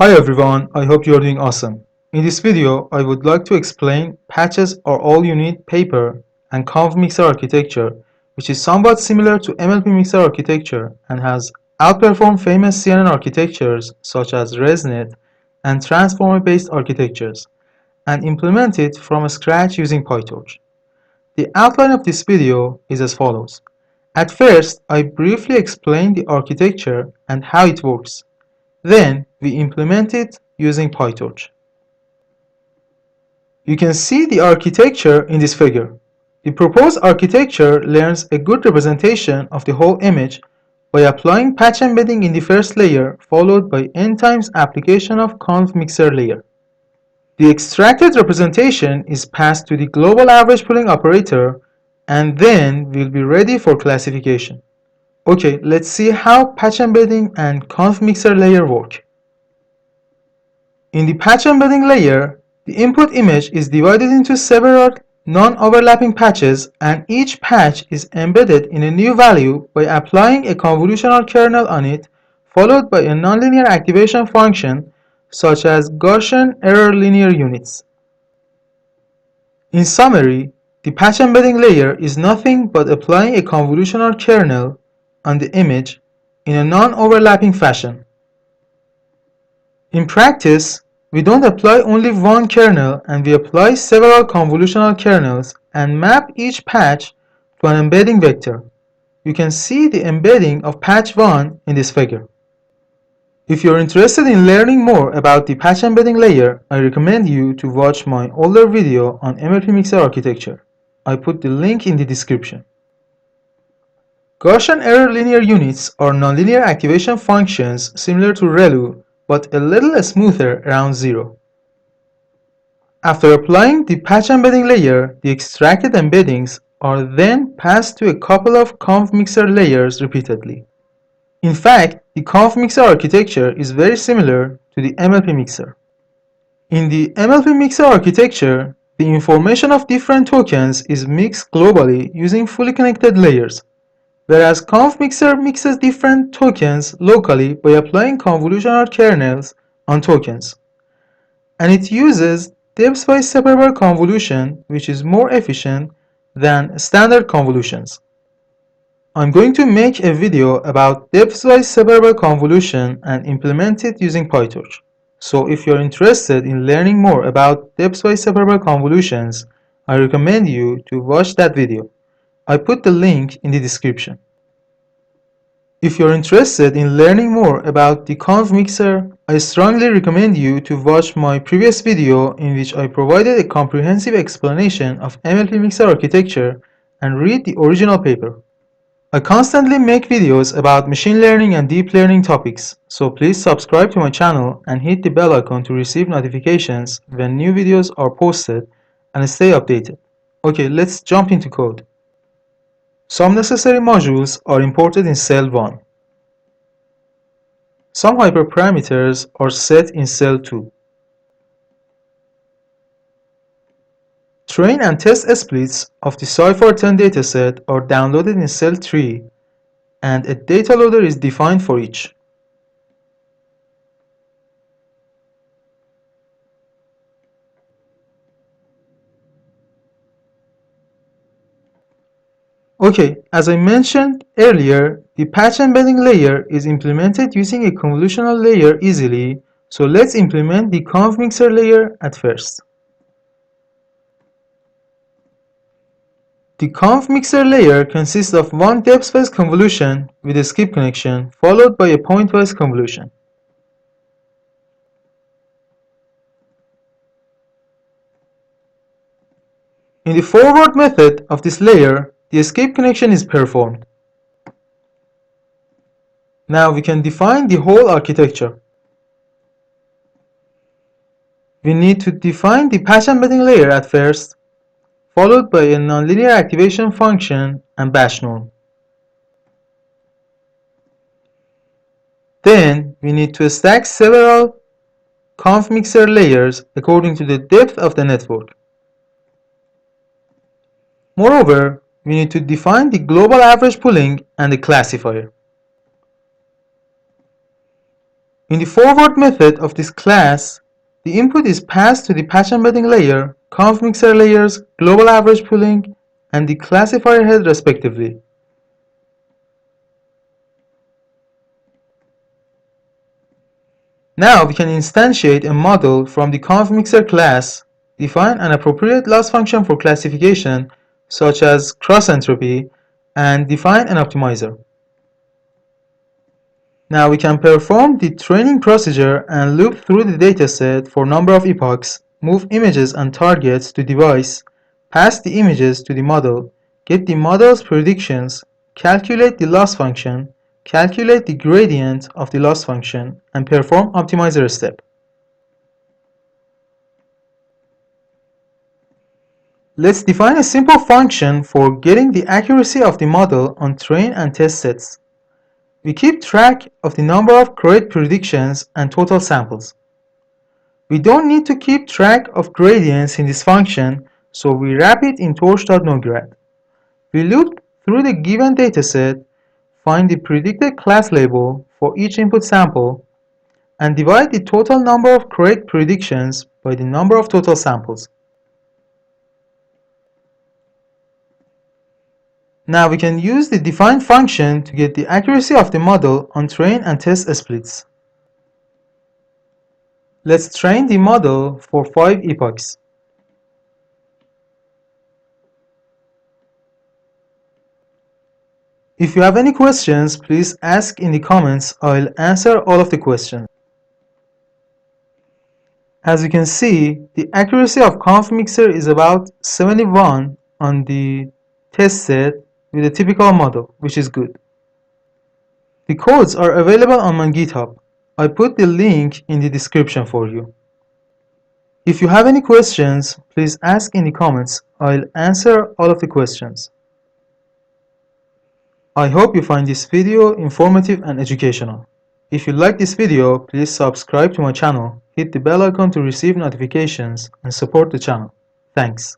Hi everyone, I hope you are doing awesome. In this video, I would like to explain patches are all you need paper and ConvMixer architecture, which is somewhat similar to MLP mixer architecture and has outperformed famous CNN architectures such as ResNet and transformer-based architectures, and implement it from scratch using PyTorch. The outline of this video is as follows. At first, I briefly explain the architecture and how it works. Then we implement it using PyTorch. You can see the architecture in this figure. The proposed architecture learns a good representation of the whole image by applying patch embedding in the first layer followed by n times application of ConvMixer layer. The extracted representation is passed to the global average pooling operator and then will be ready for classification. Okay, let's see how patch embedding and ConvMixer layer work. In the patch embedding layer, the input image is divided into several non-overlapping patches, and each patch is embedded in a new value by applying a convolutional kernel on it, followed by a nonlinear activation function such as Gaussian error linear units. In summary, the patch embedding layer is nothing but applying a convolutional kernel on the image in a non-overlapping fashion. In practice, we don't apply only one kernel and we apply several convolutional kernels and map each patch to an embedding vector. You can see the embedding of patch 1 in this figure. If you're interested in learning more about the patch embedding layer, I recommend you to watch my older video on MLP mixer architecture. I put the link in the description. Gaussian error linear units are nonlinear activation functions similar to ReLU but a little smoother around 0. After applying the patch embedding layer, the extracted embeddings are then passed to a couple of ConvMixer layers repeatedly. In fact, the ConvMixer architecture is very similar to the MLP mixer. In the MLP mixer architecture, the information of different tokens is mixed globally using fully connected layers, whereas ConvMixer mixes different tokens locally by applying convolutional kernels on tokens. And it uses depth-wise separable convolution, which is more efficient than standard convolutions. I'm going to make a video about depth-wise separable convolution and implement it using PyTorch. So if you're interested in learning more about depth-wise separable convolutions, I recommend you to watch that video. I put the link in the description. If you're interested in learning more about the ConvMixer, I strongly recommend you to watch my previous video in which I provided a comprehensive explanation of MLP mixer architecture and read the original paper. I constantly make videos about machine learning and deep learning topics, so please subscribe to my channel and hit the bell icon to receive notifications when new videos are posted and stay updated. Okay, let's jump into code. Some necessary modules are imported in cell 1. Some hyperparameters are set in cell 2. Train and test splits of the Cypher10 dataset are downloaded in cell 3, and a data loader is defined for each. Okay, as I mentioned earlier, the patch embedding layer is implemented using a convolutional layer easily, so let's implement the ConvMixer layer at first. The ConvMixer layer consists of one depth-wise convolution with a skip connection, followed by a point-wise convolution. In the forward method of this layer, the escape connection is performed. Now we can define the whole architecture. We need to define the patch embedding layer at first, followed by a nonlinear activation function and bash norm. Then we need to stack several ConvMixer layers according to the depth of the network. Moreover, we need to define the global average pooling and the classifier. In the forward method of this class, the input is passed to the patch embedding layer, ConvMixer Layers, global average pooling, and the classifier head respectively. Now we can instantiate a model from the ConvMixer class, define an appropriate loss function for classification, such as cross-entropy, and define an optimizer. Now we can perform the training procedure and loop through the dataset for number of epochs, move images and targets to device, pass the images to the model, get the model's predictions, calculate the loss function, calculate the gradient of the loss function, and perform optimizer step. Let's define a simple function for getting the accuracy of the model on train and test sets. We keep track of the number of correct predictions and total samples. We don't need to keep track of gradients in this function, so we wrap it in torch.nograd. We loop through the given dataset, find the predicted class label for each input sample, and divide the total number of correct predictions by the number of total samples. Now we can use the define function to get the accuracy of the model on train and test splits. Let's train the model for 5 epochs. If you have any questions, please ask in the comments. I'll answer all of the questions. As you can see, the accuracy of ConvMixer is about 71 on the test set with a typical model, which is good. The codes are available on my GitHub. I put the link in the description for you. If you have any questions, please ask in the comments. I'll answer all of the questions. I hope you find this video informative and educational. If you like this video, please subscribe to my channel, hit the bell icon to receive notifications, and support the channel. Thanks.